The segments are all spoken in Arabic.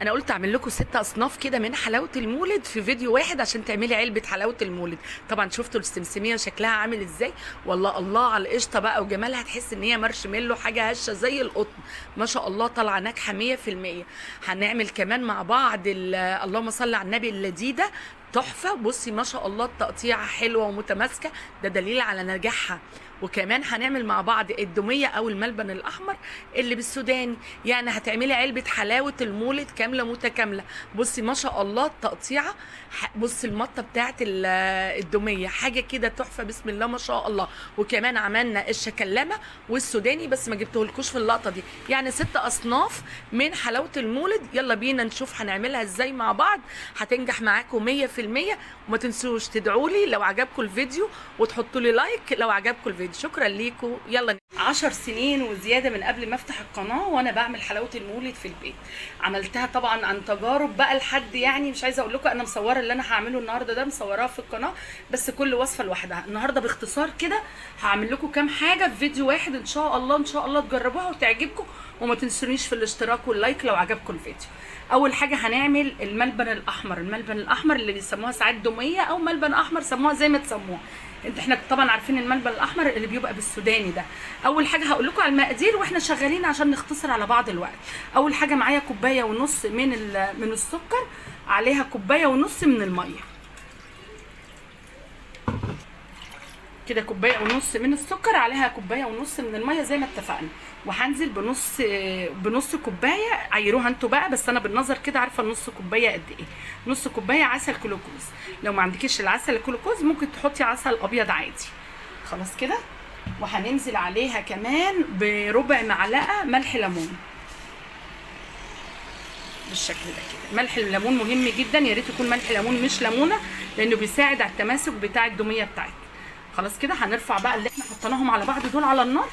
انا قلت اعمل لكم 6 اصناف كده من حلاوه المولد في فيديو واحد عشان تعملي علبه حلاوه المولد. طبعا شفتوا السمسميه شكلها عامل ازاي؟ والله الله على القشطه بقى وجمالها، تحس ان هي مارشميلو، حاجه هشه زي القطن ما شاء الله، طالعه ناجحه 100%. هنعمل كمان مع بعض اللهم صل على النبي اللذيذه، تحفه. بصي ما شاء الله التقطيعه حلوه ومتماسكه، ده دليل على نجاحها. وكمان هنعمل مع بعض الدميه او الملبن الاحمر اللي بالسوداني، يعني هتعملي علبه حلاوه المولد كامله متكامله. بصي ما شاء الله التقطيعه، بصي المطه بتاعت الدميه حاجه كده تحفه، بسم الله ما شاء الله. وكمان عملنا الشكلمه والسوداني بس ما جبتهولكوش في اللقطه دي، يعني 6 اصناف من حلاوه المولد. يلا بينا نشوف هنعملها ازاي مع بعض، هتنجح معاكم 100%. وما تنسوش تدعوا لي لو عجبكم الفيديو وتحطوا لي لايك لو عجبكم الفيديو. شكرا ليكم. يلا 10 سنين وزياده من قبل ما افتح القناه وانا بعمل حلاوه المولد في البيت. عملتها طبعا عن تجارب بقى لحد، يعني مش عايزه اقول لكم انا مصوره اللي انا هعمله النهارده ده، مصوراه في القناه بس كل وصفه لوحدها. النهارده باختصار كده هعمل لكم كام حاجه في فيديو واحد، ان شاء الله ان شاء الله تجربوها وتعجبكم. وما تنسونيش في الاشتراك واللايك لو عجبكم الفيديو. اول حاجه هنعمل الملبن الاحمر. الملبن الاحمر اللي بيسموها ساعات دميه او ملبن احمر، سموها زي ما تسموها. احنا طبعا عارفين الملبن الاحمر اللي بيبقى بالسوداني ده. اول حاجه هقول لكم على المقادير واحنا شغالين عشان نختصر على بعض الوقت. اول حاجه معايا كوبايه ونص من السكر، عليها كوبايه ونص من الميه كده، كوبايه ونص من السكر عليها كوبايه ونص من الميه زي ما اتفقنا. وهنزل بنص كوبايه، عيروها انتوا بقى، بس انا بالنظر كده عارفه النص كوبايه قد ايه. نص كوبايه عسل كلوكوز، لو ما عندكيش العسل الكلوكوز ممكن تحطي عسل ابيض عادي. خلاص كده. وهننزل عليها كمان بربع معلقه ملح ليمون بالشكل ده كده. ملح الليمون مهم جدا، يا ريت يكون ملح ليمون مش ليمونه، لانه بيساعد على التماسك بتاع الدميه بتاعتنا. خلاص كده. هنرفع بقى اللي احنا حطيناهم على بعض دول على النار.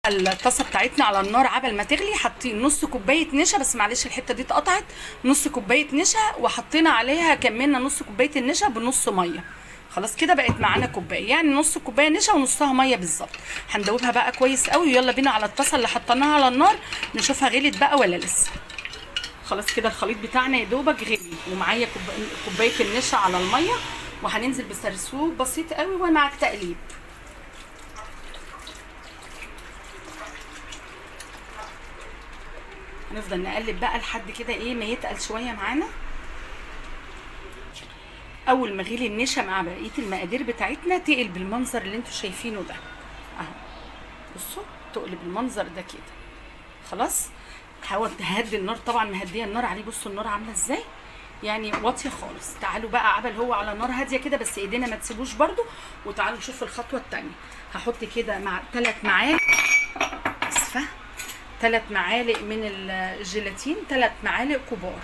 الطاسه بتاعتنا على النار عبل ما تغلي، حاطين نص كوبايه نشا، بس معلش الحته دي اتقطعت، نص كوبايه نشا، وحطينا عليها كملنا نص كوبايه النشا بنص ميه. خلاص كده بقت معانا كوبايه، يعني نص كوبايه نشا ونصها ميه بالظبط. هندوبها بقى كويس قوي، ويلا بينا على الطاسه اللي حطيناها على النار نشوفها غلت بقى ولا لسه. خلاص كده الخليط بتاعنا يا دوبك غلي، ومعايا كوبايه النشا على الميه، وهننزل بسرسوب بسيط قوي ومع التقليب. هنفضل نقلب بقى لحد كده ايه ما يتقل شويه معانا. اول ما غلي النشا مع بقيه المقادير بتاعتنا تقل بالمنظر اللي انتوا شايفينه ده اهو. بصوا تقلب بالمنظر ده كده. خلاص. حاول تهدي النار، طبعا مهديه النار عليه. بصوا النار عامله ازاي، يعني واطيه خالص. تعالوا بقى عبل هو على نار هاديه كده، بس ايدينا ما تسيبوش برده. وتعالوا نشوف الخطوه الثانيه. هحط كده مع 3 معالق، اسفه، 3 معالق من الجيلاتين، 3 معالق كبار،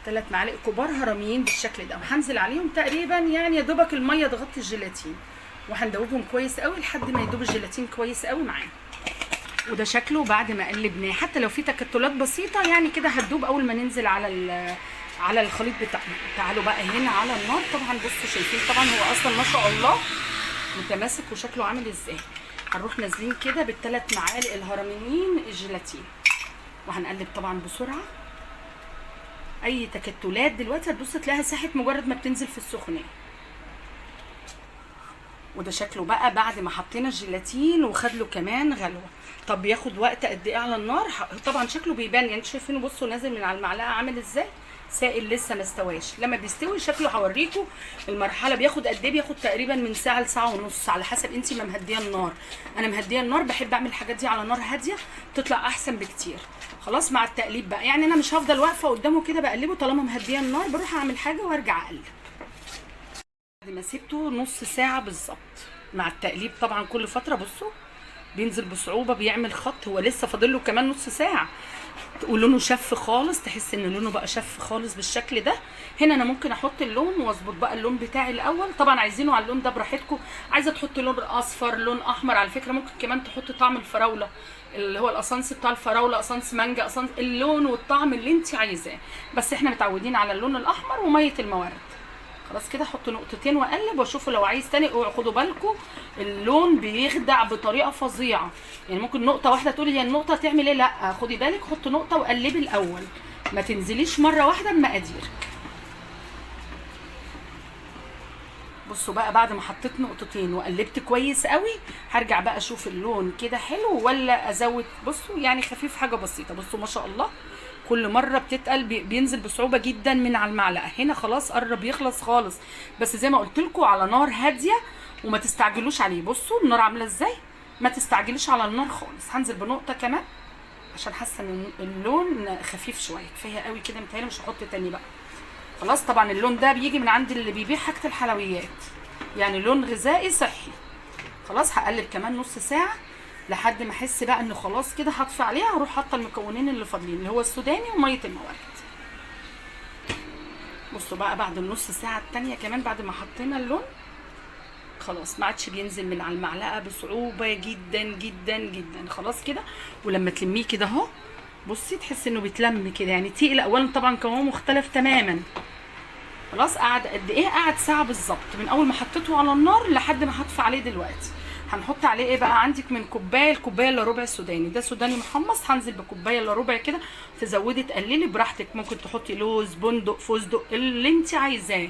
3 معالق كبار هرميين بالشكل ده. وهنزل عليهم تقريبا يعني يا دوبك الميه تغطي الجيلاتين، وهندوبهم كويس قوي لحد ما يدوب الجيلاتين كويس قوي معانا. وده شكله بعد ما قلبناه، حتى لو في تكتلات بسيطه يعني كده هتدوب اول ما ننزل على الخليط بتاعنا. تعالوا بقى هنا على النار. طبعا بصوا شايفين طبعا هو اصلا ما شاء الله متماسك وشكله عامل ازاي. هنروح نازلين كده بال3 معالق الهرميين الجيلاتين، وهنقلب طبعا بسرعه. اي تكتلات دلوقتي هتبص تلاقيها ساحت مجرد ما بتنزل في السخونيه. وده شكله بقى بعد ما حطينا الجيلاتين وخد له كمان غلوه. طب بياخد وقت قد ايه على النار؟ طبعا شكله بيبان، يعني انتوا شايفينه. بصوا نازل من على المعلقه عامل ازاي، سائل لسه ما استواش. لما بيستوي شكله هوريكم المرحله بياخد قد ايه. بياخد تقريبا من ساعه لساعه ونص على حسب انت ما مهديه النار. انا مهديه النار، بحب اعمل الحاجات دي على نار هاديه تطلع احسن بكتير. خلاص. مع التقليب بقى، يعني انا مش هفضل واقفه قدامه كده بقلبه طالما مهديه النار، بروح اعمل حاجه وارجع اقلب. بعد ما سيبته نص ساعه بالظبط مع التقليب طبعا كل فتره، بصوا بينزل بصعوبه، بيعمل خط. هو لسه فاضل له كمان نص ساعه ولونه شف خالص، تحس ان لونه بقى شف خالص بالشكل ده. هنا انا ممكن احط اللون واظبط بقى اللون بتاعي الاول. طبعا عايزينه على اللون ده براحتكم، عايزه تحطي لون اصفر لون احمر، على فكره ممكن كمان تحطي طعم الفراوله اللي هو الاسانس بتاع الفراوله، اسانس مانجا، اسانس اللون والطعم اللي انت عايزاه. بس احنا متعودين على اللون الاحمر وميه المورد. خلاص كده احط نقطتين واقلب واشوفه. لو عايز تاني اوعوا خدوا بالكم اللون بيخدع بطريقه فظيعه، يعني ممكن نقطه واحده تقولي هي النقطه تعمل ايه، لا خدي بالك حط نقطه وقلبي الاول، ما تنزليش مره واحده بمقاديرك. بصوا بقى بعد ما حطيت نقطتين وقلبت كويس قوي هرجع بقى اشوف اللون كده حلو ولا ازود. بصوا يعني خفيف حاجه بسيطه. بصوا ما شاء الله كل مره بتتقل بينزل بصعوبه جدا من على المعلقه. هنا خلاص قرب يخلص خالص، بس زي ما قلت لكم على نار هاديه وما تستعجلوش عليه. بصوا النار عامله ازاي، ما تستعجلوش على النار خالص. هنزل بنقطه كمان عشان حاسه ان اللون خفيف شويه، كفايه قوي كده متهيألي مش هحط تاني بقى. خلاص طبعا اللون ده بيجي من عند اللي بيبيع حاجه الحلويات، يعني لون غذائي صحي. خلاص هقلب كمان نص ساعه لحد ما احس بقى انه خلاص كده هطفي عليها. هروح حاطه المكونين اللي فاضلين اللي هو السوداني وميه المورد. بصوا بقى بعد النص ساعه التانيه كمان بعد ما حطينا اللون خلاص ما عادش بينزل من على المعلقه بصعوبه جدا جدا جدا. خلاص كده ولما تلميه كده اهو بصي تحس انه بيتلم كده، يعني تقيل. اولا طبعا قوامه مختلف تماما. خلاص قعد قد ايه؟ قعد ساعه بالظبط من اول ما حطيته على النار لحد ما هطفي عليه دلوقتي. هنحط عليه ايه بقى؟ عندك من كوبايه الا ربع سوداني، ده سوداني محمص. هنزل بكوبايه الا ربع كده، تزودي تقللي براحتك، ممكن تحطي لوز بندق فستق اللي انت عايزاه.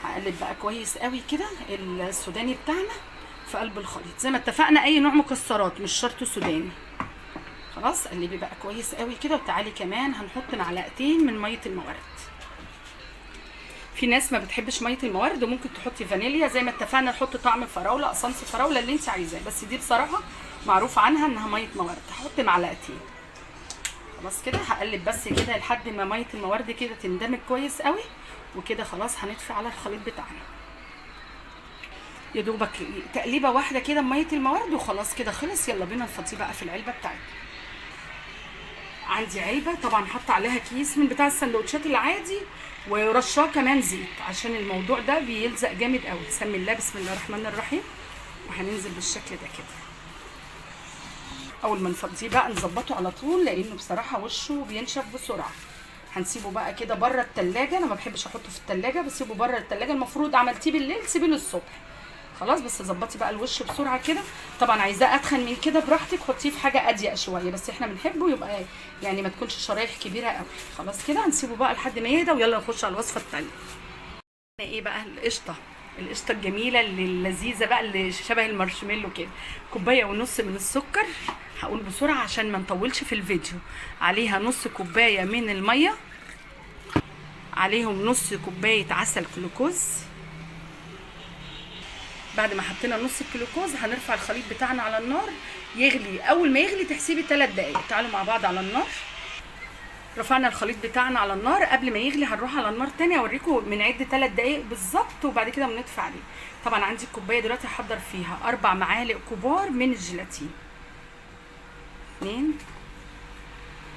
هقلب بقى كويس قوي كده السوداني بتاعنا في قلب الخليط زي ما اتفقنا. اي نوع مكسرات مش شرط سوداني. خلاص قلبي بقى كويس قوي كده. وتعالي كمان هنحط معلقتين من ميه المورد. في ناس ما بتحبش ميه المورد وممكن تحطي فانيليا زي ما اتفقنا، نحط طعم فراوله اسانسي فراوله اللي انت عايزاه، بس دي بصراحه معروف عنها انها ميه مورد. هحط معلقتين. خلاص كده هقلب بس كده لحد ما ميه المورد كده تندمج كويس قوي، وكده خلاص هنطفي على الخليط بتاعنا. يا دوبك تقليبه واحده كده بميه المورد وخلاص كده خلص. يلا بينا نفضيه بقى في العلبه بتاعتنا. عندي علبه طبعا حط عليها كيس من بتاع السندوتشات العادي ورشاه كمان زيت عشان الموضوع ده بيلزق جامد قوي. بسم الله بسم الله الرحمن الرحيم. وهننزل بالشكل ده كده. اول ما نفضيه بقى نظبطه على طول لانه بصراحه وشه بينشف بسرعه. هنسيبه بقى كده بره التلاجة. انا ما بحبش احطه في التلاجة، بسيبه بره التلاجة. المفروض عملتيه بالليل سيبيه للصبح. خلاص بس ظبطي بقى الوش بسرعه كده. طبعا عايزاه اتخن من كده براحتك، حطيه في حاجه اضيق شويه، بس احنا بنحبه يبقى يعني ما تكونش شرايح كبيره قوي. خلاص كده هنسيبه بقى لحد ما يهدى ويلا نخش على الوصفه الثانيه. ايه بقى؟ القشطه الجميله اللي اللذيذه بقى اللي شبه المارشميلو كده. كوبايه ونص من السكر. هقول بسرعه عشان ما نطولش في الفيديو. عليها نص كوبايه من الميه، عليهم نص كوبايه عسل جلوكوز. بعد ما حطينا نص الجلوكوز هنرفع الخليط بتاعنا على النار يغلي. اول ما يغلي تحسبي 3 دقايق. تعالوا مع بعض على النار. رفعنا الخليط بتاعنا على النار. قبل ما يغلي هنروح على النار تاني اوريكم بنعد 3 دقايق بالظبط وبعد كده بنطفي عليه. طبعا عندي الكوبايه دلوقتي هحضر فيها 4 معالق كبار من الجيلاتين. 2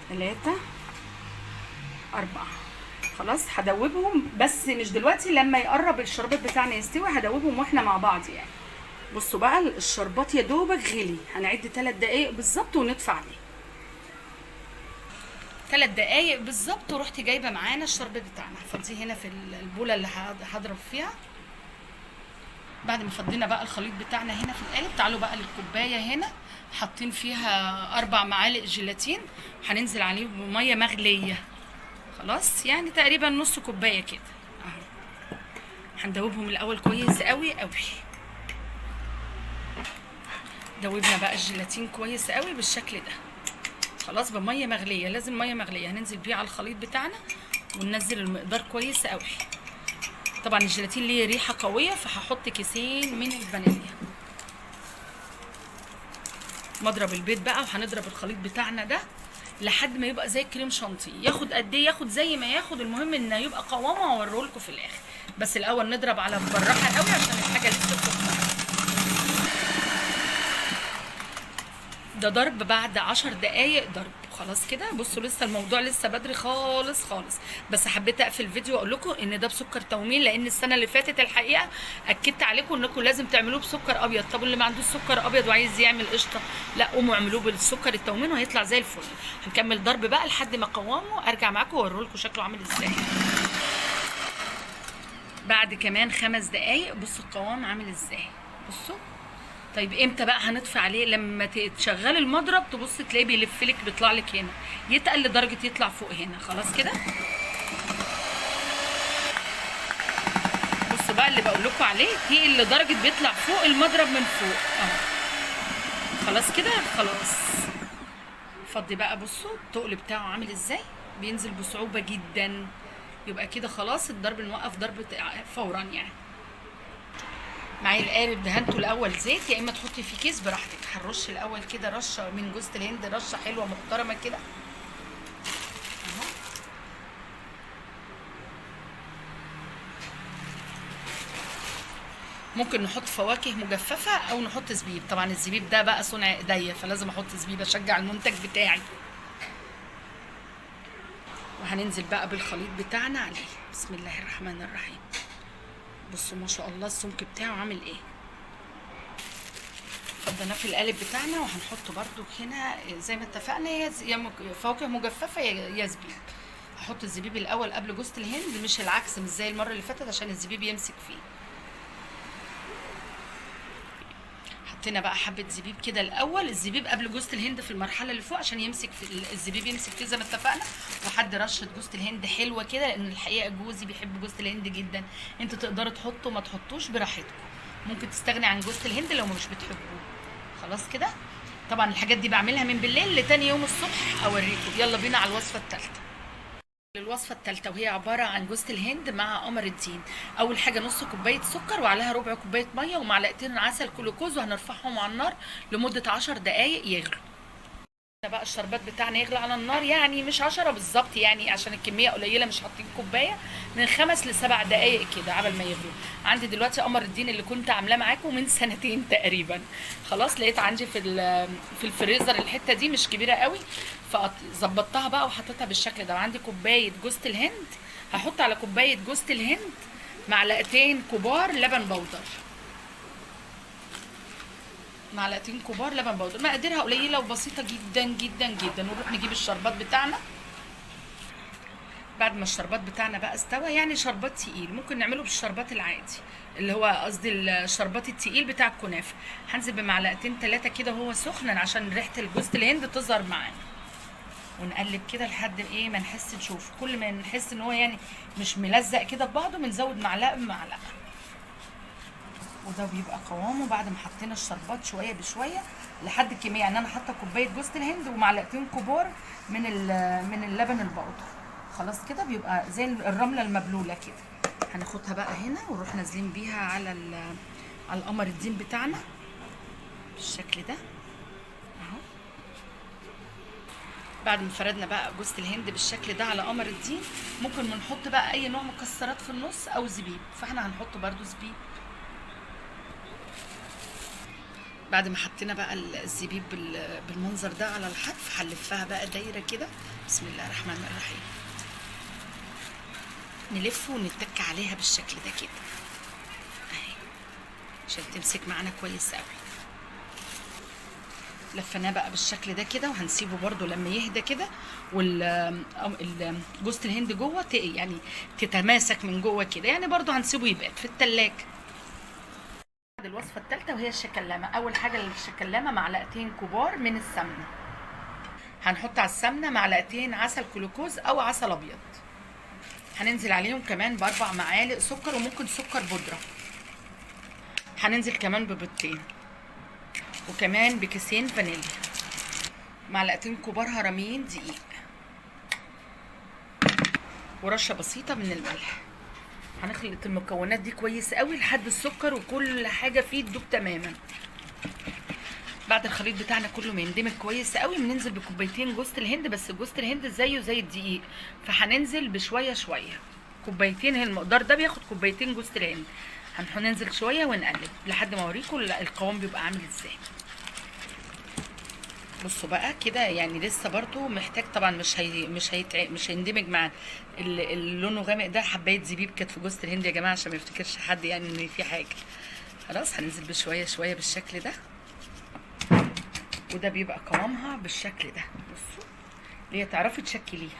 3 4. خلاص هدوبهم بس مش دلوقتي، لما يقرب الشربات بتاعنا يستوي هدوبهم واحنا مع بعض يعني. بصوا بقى الشربات يا دوبك غلي. هنعد 3 دقايق بالظبط ونطفي عليه. 3 دقايق بالظبط ورحت جايبه معانا الشربات بتاعنا. هفضيه هنا في البوله اللي هضرب فيها. بعد ما فضينا بقى الخليط بتاعنا هنا في القالب، تعالوا بقى للكوبايه هنا حاطين فيها 4 معالق جيلاتين. هننزل عليه بميه مغليه. خلاص يعني تقريبا نص كوبايه كده اهو. هندوبهم الاول كويس قوي قوي. دوبنا بقى الجيلاتين كويس قوي بالشكل ده. خلاص بميه مغليه، لازم ميه مغليه. هننزل بيه على الخليط بتاعنا وننزل المقدار كويس قوي. طبعا الجيلاتين ليه ريحه قويه فهحط كيسين من الفانيليا. مضرب البيض بقى وهنضرب الخليط بتاعنا ده لحد ما يبقى زي كريم شانتيه. ياخد قد ايه؟ ياخد زي ما ياخد، المهم انه يبقى قوامه هوريه لكم في الاخر. بس الاول نضرب على بالراحه قوي عشان الحاجه لسه بتطلع. ده ضرب بعد 10 دقايق ضرب. خلاص كده بصوا لسه الموضوع لسه بدري خالص خالص، بس حبيت اقفل الفيديو واقول لكم ان ده بسكر تومين، لان السنه اللي فاتت الحقيقه اكدت عليكم انكم لازم تعملوه بسكر ابيض. طب اللي ما عندوش سكر ابيض وعايز يعمل قشطه، لا قوموا اعملوه بالسكر التومين وهيطلع زي الفل. هنكمل ضرب بقى لحد ما قوامه ارجع معاكم واوريه لكم شكله عامل ازاي. بعد كمان 5 دقايق بصوا القوام عامل ازاي. بصوا. طيب امتى بقى هنطفي عليه؟ لما تشغلي المضرب تبص تلاقيه بيلف لك، بيطلع لك هنا، يتقل لدرجه يطلع فوق هنا. خلاص كده. بصوا بقى اللي بقول لكم عليه، تقل لدرجه بيطلع فوق المضرب من فوق اهو. خلاص كده. خلاص فضي بقى. بصوا التقل بتاعه عامل ازاي، بينزل بصعوبه جدا. يبقى كده خلاص الضرب، نوقف ضرب فورا يعني. معايا القالب دهنته الاول زيت، يا اما تحطي فيه كيس براحتك. هنرش الاول كده رشه من جوز الهند، رشه حلوه محترمه كده اهو. ممكن نحط فواكه مجففه او نحط زبيب. طبعا الزبيب ده بقى صنع ايديا، فلازم احط زبيب، اشجع المنتج بتاعي. وهننزل بقى بالخليط بتاعنا عليه. بسم الله الرحمن الرحيم. بصوا ما شاء الله السمك بتاعه عامل ايه. حطيناه في القالب بتاعنا، وهنحطه برده هنا زي ما اتفقنا، يا فواكه مجففه يا زبيب. هحط الزبيب الاول قبل جوز الهند، مش العكس، مش زي المره اللي فاتت، عشان الزبيب يمسك فيه. حطينا بقى حبه زبيب كده الاول، الزبيب قبل جوز الهند في المرحله اللي فوق، عشان يمسك في الزبيب يمسك فيه زي ما اتفقنا. وحد رشه جوز الهند حلوه كده، لان الحقيقه جوزي بيحب جوز الهند جدا. انتوا تقدروا تحطوا ما تحطوش براحتكم، ممكن تستغني عن جوز الهند لو مش بتحبوه. خلاص كده. طبعا الحاجات دي بعملها من بالليل لتاني يوم الصبح اوريكم. يلا بينا على الوصفه الثالثه. الوصفه الثالثه وهي عباره عن جوز الهند مع قمر الدين. اول حاجه نص كوبايه سكر، وعليها ربع كوبايه ميه، ومعلقتين عسل جلوكوز، وهنرفعهم على النار لمده 10 دقائق يغلوا. بقى الشربات بتاعنا يغلى على النار، يعني مش 10 بالظبط، يعني عشان الكميه قليله مش حاطين كوبايه، من 5 ل7 دقائق كده عبل ما يغلوا. عندي دلوقتي قمر الدين اللي كنت عاملاه معاكم من سنتين تقريبا. خلاص لقيت عندي في الفريزر الحته دي مش كبيره قوي، فظبطتها بقى وحطيتها بالشكل ده. وعندي كوبايه جوز الهند، هحط على كوبايه جوز الهند معلقتين كبار لبن بودر. معلقتين كبار لبن بودر، مقاديرها قليله وبسيطه جدا جدا جدا. ونروح نجيب الشربات بتاعنا. بعد ما الشربات بتاعنا بقى استوى، يعني شربات تقيل، ممكن نعمله بالشربات العادي اللي هو قصدي الشربات التقيل بتاع الكنافه. هنزل بمعلقتين 3 كده وهو سخن، عشان ريحه الجوز الهند تظهر معانا. ونقلب كده لحد ايه ما نحس، نشوف كل ما نحس ان هو يعني مش ملزق كده ببعضه، بنزود معلقه بمعلقه. وده بيبقى قوامه بعد ما حطينا الشربات شويه بشويه لحد الكميه. يعني انا حاطه كوبايه جوز الهند ومعلقتين كبار من اللبن البودر. خلاص كده بيبقى زي الرمله المبلوله كده. هناخدها بقى هنا ونروح نازلين بيها على القمر الدين بتاعنا بالشكل ده اهو. بعد ما فردنا بقى جوز الهند بالشكل ده على قمر الدين، ممكن بنحط بقى اي نوع مكسرات في النص او زبيب، فاحنا هنحط برده زبيب. بعد ما حطينا بقى الزبيب بالمنظر ده على الحرف، هنلفها بقى دايره كده. بسم الله الرحمن الرحيم. نلف ونتك عليها بالشكل ده كده اهي، عشان تمسك معانا كويس قوي. لفناه بقى بالشكل ده كده، وهنسيبه برده لما يهدى كده، جوز الهند جوه يعني تتماسك من جوه كده، يعني برده هنسيبه يبقى في التلاجة. الوصفه الثالثه وهي الشكلامه. اول حاجه الشكلامه معلقتين كبار من السمنه. هنحط على السمنه معلقتين عسل جلوكوز او عسل ابيض. هننزل عليهم كمان ب4 معالق سكر، وممكن سكر بودره. هننزل كمان ببيضتين، وكمان بكيسين فانيليا، معلقتين كبار هرميين دقيق، ورشه بسيطه من الملح. هنخلط المكونات دي كويس قوي لحد السكر وكل حاجه فيه تدوب تماما. بعد الخليط بتاعنا كله ما يندمج كويس قوي، بننزل بكوبايتين جوز الهند، بس جوز الهند زيه زي الدقيق، فهننزل بشويه شويه. كوبايتين، المقدار ده بياخد كوبايتين جوز الهند. هننزل شويه ونقلب لحد ما اوريكم القوام بيبقى عامل ازاي. بصوا بقى كده، يعني لسه برضو محتاج طبعا، مش هيندمج مع اللون غامق ده. حبايه زبيب كانت في جوز الهند يا جماعه، عشان ما يفتكرش حد يعني ان في حاجه. خلاص هننزل بشويه شويه بالشكل ده، وده بيبقى قوامها بالشكل ده. بصوا اللي هي تعرفي تشكليها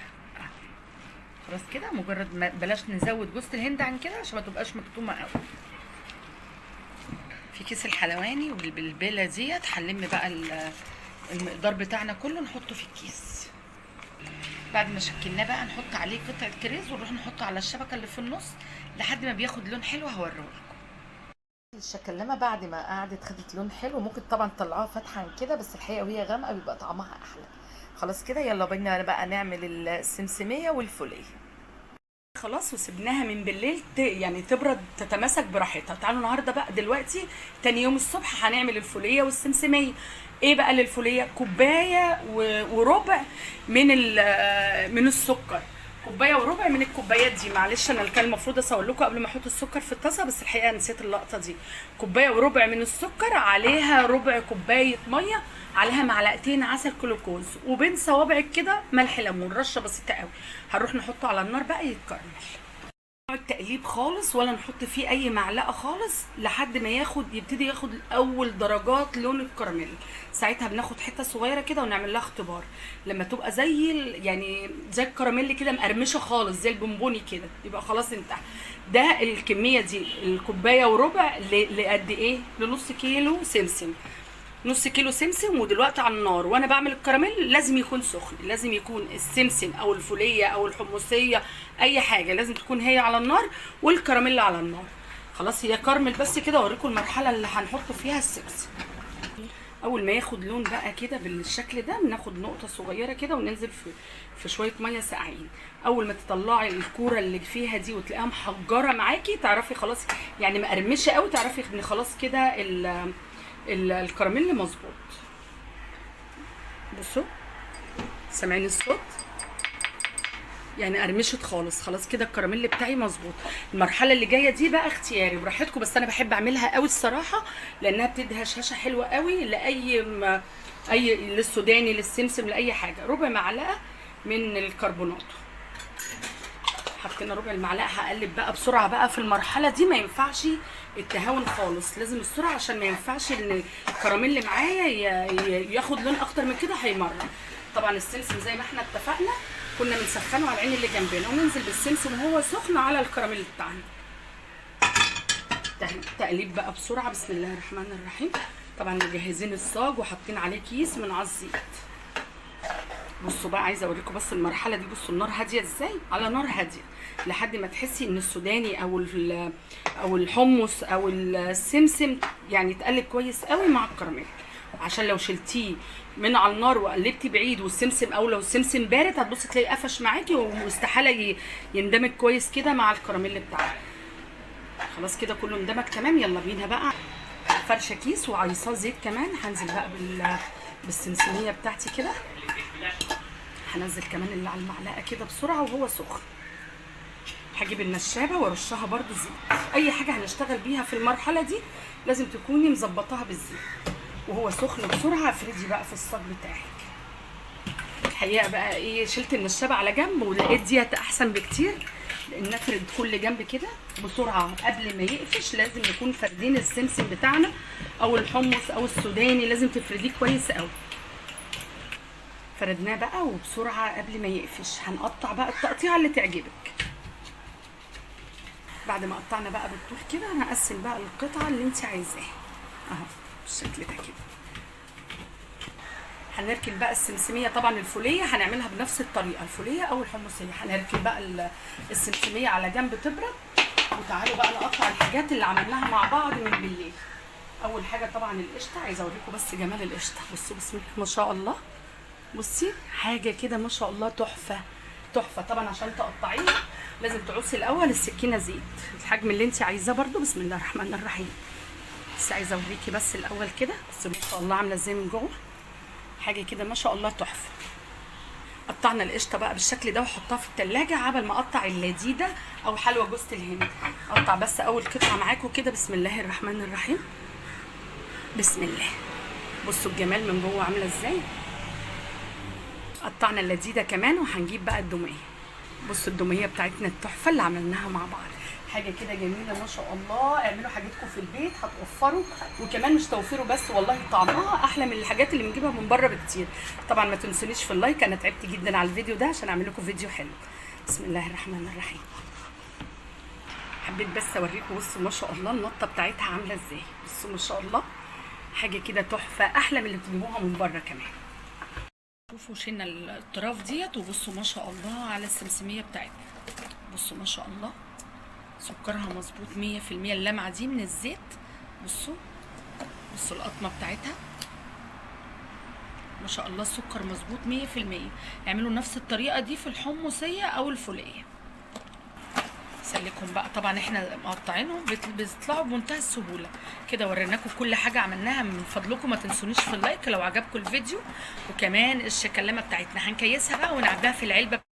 خلاص كده، مجرد ما بلاش نزود جوز الهند عن كده عشان ما تبقاش مكتومه قوي. في كيس الحلواني والبلبله ديت هنلم بقى المقدار بتاعنا كله نحطه في الكيس. بعد ما شكلناه بقى نحط عليه قطعه كريز ونروح نحطه على الشبكه اللي في النص لحد ما بياخد لون حلو. هوريهولكم الشكلمه بعد ما قعدت خدت لون حلو. ممكن طبعا تطلعوها فاتحه عن كده، بس الحقيقه وهي غامقه بيبقى طعمها احلى. خلاص كده، يلا بينا بقى نعمل السمسميه والفوليه. خلاص، وسبناها من بالليل يعني تبرد تتماسك براحتها. تعالوا النهارده بقى دلوقتي تاني يوم الصبح هنعمل الفوليه والسمسميه. ايه بقى للفوليه؟ كوبايه وربع من السكر. كوبايه وربع من الكوبايات دي. معلش انا كان المفروض اصور لكم قبل ما احط السكر في الطاسه، بس الحقيقه نسيت اللقطه دي. كوبايه وربع من السكر، عليها ربع كوبايه ميه، عليها معلقتين عسل كلوكوز، وبين صوابعك كده ملح ليمون، رشه بسيطه قوي. هنروح نحطه على النار بقى يتكرمل. التقليب خالص ولا نحط فيه اي معلقه خالص لحد ما يبتدي ياخد اول درجات لون الكراميل. ساعتها بناخد حته صغيره كده ونعمل لها اختبار. لما تبقى يعني زي الكراميل كده مقرمشه خالص زي البونبوني كده، يبقى خلاص انتهى. ده الكميه دي الكوبايه وربع لقد ايه؟ لنص كيلو سمسم. نص كيلو سمسم، ودلوقتي على النار وانا بعمل الكراميل لازم يكون سخن. لازم يكون السمسم او الفوليه او الحمصيه اي حاجه لازم تكون هي على النار والكراميل على النار. خلاص هي كرمل بس كده. اوريكم المرحله اللي هنحط فيها السمسم. اول ما ياخد لون بقى كده بالشكل ده بناخد نقطه صغيره كده وننزل في شويه ميه ساقعين. اول ما تطلعي الكوره اللي فيها دي وتلاقيها محجره معاكي تعرفي خلاص، يعني مقرمشه قوي، تعرفي ان خلاص كده الكراميل مظبوط. بصوا سامعين الصوت؟ يعني قرمشت خالص. خلاص كده الكراميل بتاعي مظبوط. المرحله اللي جايه دي بقى اختياري براحتكم، بس انا بحب اعملها قوي الصراحه لانها بتدي هشاشه حلوه قوي للسوداني للسمسم لاي حاجه. ربع معلقه من الكربونات، حطينا ربع المعلقه. هقلب بقى بسرعه بقى في المرحله دي. ما ينفعش التهاون خالص، لازم السرعه عشان ما ينفعش ان الكراميل اللي معايا ياخد لون اكتر من كده هيمرر. طبعا السمسم زي ما احنا اتفقنا كنا بنسخنه على العين اللي جنبنا وننزل بالسمسم وهو سخن على الكراميل بتاعنا. تقليب بقى بسرعه. بسم الله الرحمن الرحيم. طبعا مجهزين الصاج وحاطين عليه كيس من على الزيت. بصوا بقى، عايزه اوريكم بس المرحله دي. بصوا النار هاديه ازاي، على نار هاديه لحد ما تحسي ان السوداني او الحمص او السمسم يعني يتقلب كويس قوي مع الكراميل. عشان لو شلتيه من على النار وقلبتي بعيد والسمسم، او لو السمسم بارد هتبصي تلاقي قفش معاكي واستحاله يندمج كويس كده مع الكراميل بتاعك. خلاص كده كله اندمج تمام. يلا بينا بقى فرشه كيس وعيصاه زيت كمان. هنزل بقى بالسمسميه بتاعتي كده. هنزل كمان اللي على المعلقه كده بسرعه وهو سخن. هجيب النشابه وارشها برده زيت. اي حاجه هنشتغل بيها في المرحله دي لازم تكوني مظبطاها بالزيت وهو سخن بسرعه. افردي بقى في الصاج بتاعك. الحقيقه بقى ايه، شلت النشابه على جنب ولقيت ديت احسن بكتير، لان نفرد كل جنب كده بسرعه قبل ما يقفش. لازم نكون فاردين السمسم بتاعنا او الحمص او السوداني، لازم تفرديه كويس قوي. فردناه بقى وبسرعه قبل ما يقفش. هنقطع بقى التقطيعه اللي تعجبك. بعد ما قطعنا بقى بالطول كده هنقسم بقى القطعه اللي انت عايزاها اهو بالشكل ده كده. هنركن بقى السمسميه. طبعا الفوليه هنعملها بنفس الطريقه، الفوليه او الحمصيه. هنركن بقى السمسميه على جنب تبرد. وتعالوا بقى نقطع الحاجات اللي عملناها مع بعض من بالليل. اول حاجه طبعا القشطه. عايزه اوريكم بس جمال القشطه. بصوا بسم الله ما شاء الله. بصي حاجه كده ما شاء الله تحفه تحفه. طبعا عشان تقطعيها لازم تعصي الاول السكينه زيت الحجم اللي انت عايزاه برده. بسم الله الرحمن الرحيم. بس عايزه اوريكي بس الاول كده. بس ما شاء الله عامله ازاي من جوه، حاجه كده ما شاء الله تحفه. قطعنا القشطه بقى بالشكل ده وحطها في التلاجة عبل ما اقطع اللذيذه او حلوى جوز الهند. اقطع بس اول قطعه معاكم كده. بسم الله الرحمن الرحيم. بسم الله. بصوا الجمال من جوه عامله ازاي. قطعنا اللذيذه كمان. وهنجيب بقى الدميه. بصوا الدميه بتاعتنا التحفه اللي عملناها مع بعض. حاجه كده جميله ما شاء الله. اعملوا حاجتكم في البيت هتوفروا، وكمان مش توفروا بس، والله طعمها احلى من الحاجات اللي بنجيبها من بره بكتير. طبعا ما تنسونيش في اللايك. انا تعبت جدا على الفيديو ده عشان اعمل لكم فيديو حلو. بسم الله الرحمن الرحيم. حبيت بس اوريكم، بصوا ما شاء الله المطه بتاعتها عامله ازاي. بصوا ما شاء الله حاجه كده تحفه، احلى من اللي بتجيبوها من بره كمان. شوفوا شلنا الطراف ديت، وبصوا ما شاء الله على السمسميه بتاعتنا. بصوا ما شاء الله سكرها مظبوط 100%. اللمعه دي من الزيت. بصوا القطمه بتاعتها ما شاء الله، السكر مظبوط 100%. اعملوا نفس الطريقه دي في الحمصيه او الفوليه. سلكهم بقى، طبعا احنا مقطعينهم بيطلعوا بمنتهى السهوله كده. وريناكم كل حاجه عملناها. من فضلكم ما تنسونيش في اللايك لو عجبكم الفيديو، وكمان الشكلمه بتاعتنا هنكيسها بقى ونعبيها في العلبه.